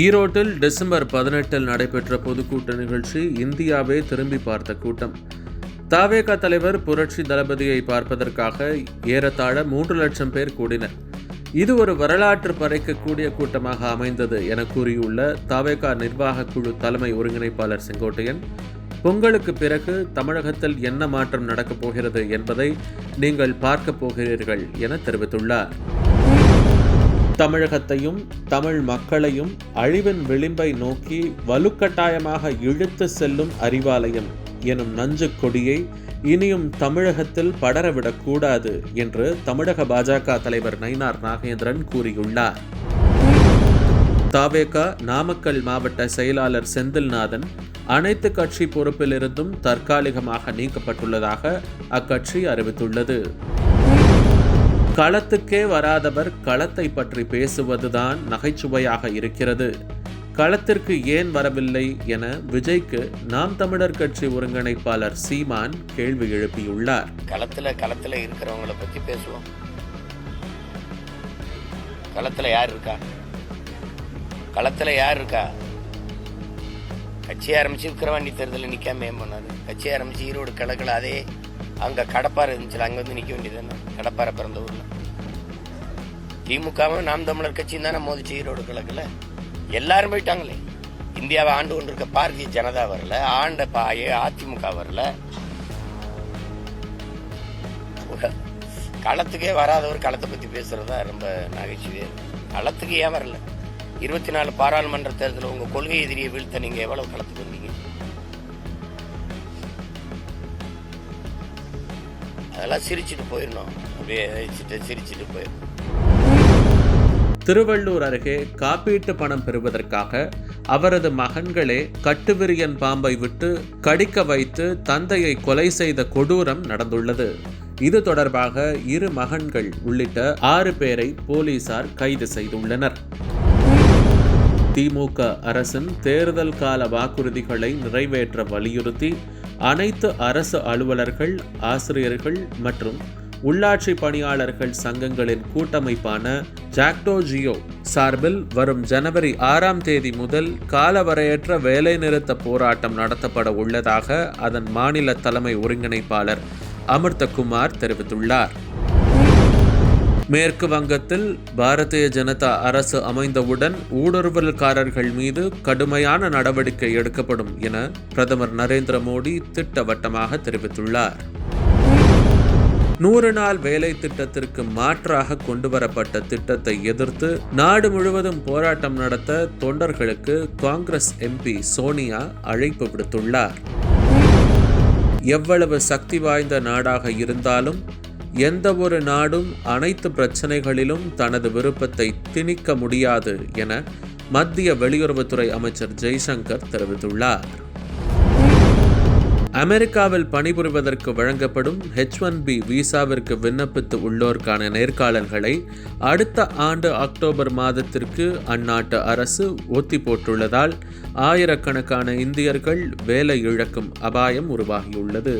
ஈரோட்டில் டிசம்பர் 18 நடைபெற்ற பொதுக்கூட்ட நிகழ்ச்சி இந்தியாவே திரும்பி பார்த்த கூட்டம். தவேக தலைவர் புரட்சி தளபதியை பார்ப்பதற்காக ஏறத்தாழ 3 லட்சம் பேர் கூடினர். இது ஒரு வரலாற்று படைக்கக்கூடிய கூட்டமாக அமைந்தது என கூறியுள்ள தவேக நிர்வாக குழு தலைமை ஒருங்கிணைப்பாளர் செங்கோட்டையன், பொங்கலுக்கு பிறகு தமிழகத்தில் என்ன மாற்றம் நடக்கப் போகிறது என்பதை நீங்கள் பார்க்கப் போகிறீர்கள் என தெரிவித்துள்ளார். தமிழகத்தையும் தமிழ் மக்களையும் அழிவின் விளிம்பை நோக்கி வலுக்கட்டாயமாக இழுத்து செல்லும் அறிவாலயம் எனும் நஞ்சு கொடியை இனியும் தமிழகத்தில் படரவிடக்கூடாது என்று தமிழக பாஜக தலைவர் நயினார் நாகேந்திரன் கூறியுள்ளார். தவேக நாமக்கல் மாவட்ட செயலாளர் செந்தில்நாதன் அனைத்து கட்சி பொறுப்பிலிருந்தும் தற்காலிகமாக நீக்கப்பட்டுள்ளதாக அக்கட்சி அறிவித்துள்ளது. களத்துக்கே வராதவர் களத்தை பற்றி பேசுவதுதான் நகைச்சுவையாக இருக்கிறது. களத்திற்கு ஏன் வரவில்லை என விஜய்க்கு நாம் தமிழர் கட்சி ஒருங்கிணைப்பாளர் சீமான் கேள்வி எழுப்பியுள்ளார். களத்துல இருக்கிறவங்களை பத்தி பேசுவோம். களத்துல யார் இருக்கா? கட்சி ஆரம்பிச்சு விக்கிரவாண்டி தேர்தலில் நிக்காம ஏன் பண்ணாரு? கட்சி ஆரம்பிச்சு ஈரோடு கிழக்குல அதே அங்க கடப்பாறை இருந்துச்சு, அங்க வந்து நிக்க வேண்டியது. கடப்பாறை பிறந்த ஊர்ல திமுகவும் நாம் தமிழர் கட்சியும் தானே மோதிச்சு ஈரோடு கிழக்குல. எல்லாரும் போயிட்டாங்களே. இந்தியாவை ஆண்டு கொண்டிருக்க பாரதிய ஜனதா வரல, அதிமுக வரல. களத்துக்கே வராதவர் களத்தை பத்தி பேசுறதா ரொம்ப நகைச்சுவே. களத்துக்கு ஏன் வரல? 24 பாராளுமன்ற தேர்தலில் உங்க கொள்கை எதிரியை வீழ்த்த நீங்க எவ்வளவு களத்துக்கு வந்தீங்க? அதெல்லாம் சிரிச்சுட்டு போயிடணும். அப்படியே சிரிச்சுட்டு போயிடணும். திருவள்ளூர் அருகே காப்பீட்டு பணம் பெறுவதற்காக அவரது மகன்களே கட்டுவிரியன் பாம்பை விட்டு கடிக்க வைத்து தந்தையை கொலை செய்த கொடூரம் நடந்துள்ளது. இது தொடர்பாக 2 மகன்கள் உள்ளிட்ட 6 பேரை போலீசார் கைது செய்துள்ளனர். திமுக அரசின் தேர்தல் கால வாக்குறுதிகளை நிறைவேற்ற வலியுறுத்தி அனைத்து அரசு அலுவலர்கள், ஆசிரியர்கள் மற்றும் உள்ளாட்சி பணியாளர்கள் சங்கங்களின் கூட்டமைப்பான ஜாக்டோ ஜியோ சார்பில் வரும் ஜனவரி 6ஆம் தேதி முதல் காலவரையற்ற வேலைநிறுத்த போராட்டம் நடத்தப்பட உள்ளதாக அதன் மாநில தலைமை ஒருங்கிணைப்பாளர் அமிர்தகுமார் தெரிவித்துள்ளார். மேற்கு வங்கத்தில் பாரதிய ஜனதா அரசு அமைந்தவுடன் ஊடுருவல்காரர்கள் மீது கடுமையான நடவடிக்கை எடுக்கப்படும் என பிரதமர் நரேந்திர மோடி திட்டவட்டமாக தெரிவித்துள்ளார். 100 நாள் வேலை திட்டத்திற்கு மாற்றாக கொண்டுவரப்பட்ட திட்டத்தை எதிர்த்து நாடு முழுவதும் போராட்டம் நடத்த தொண்டர்களுக்கு காங்கிரஸ் எம்பி சோனியா அழைப்பு விடுத்துள்ளார். எவ்வளவு சக்தி வாய்ந்த நாடாக இருந்தாலும் எந்த ஒரு நாடும் அனைத்து பிரச்சனைகளிலும் தனது விருப்பத்தை திணிக்க முடியாது என மத்திய வெளியுறவுத்துறை அமைச்சர் ஜெய்சங்கர் தெரிவித்துள்ளார். அமெரிக்காவில் பணிபுரிவதற்கு வழங்கப்படும் H-1B விசாவிற்கு விண்ணப்பித்து உள்ளோருக்கான நேர்காணல்களை அடுத்த ஆண்டு அக்டோபர் மாதத்திற்கு அந்நாட்டு அரசு ஒத்தி போட்டுள்ளதால் ஆயிரக்கணக்கான இந்தியர்கள் வேலை இழக்கும் அபாயம் உருவாகியுள்ளது.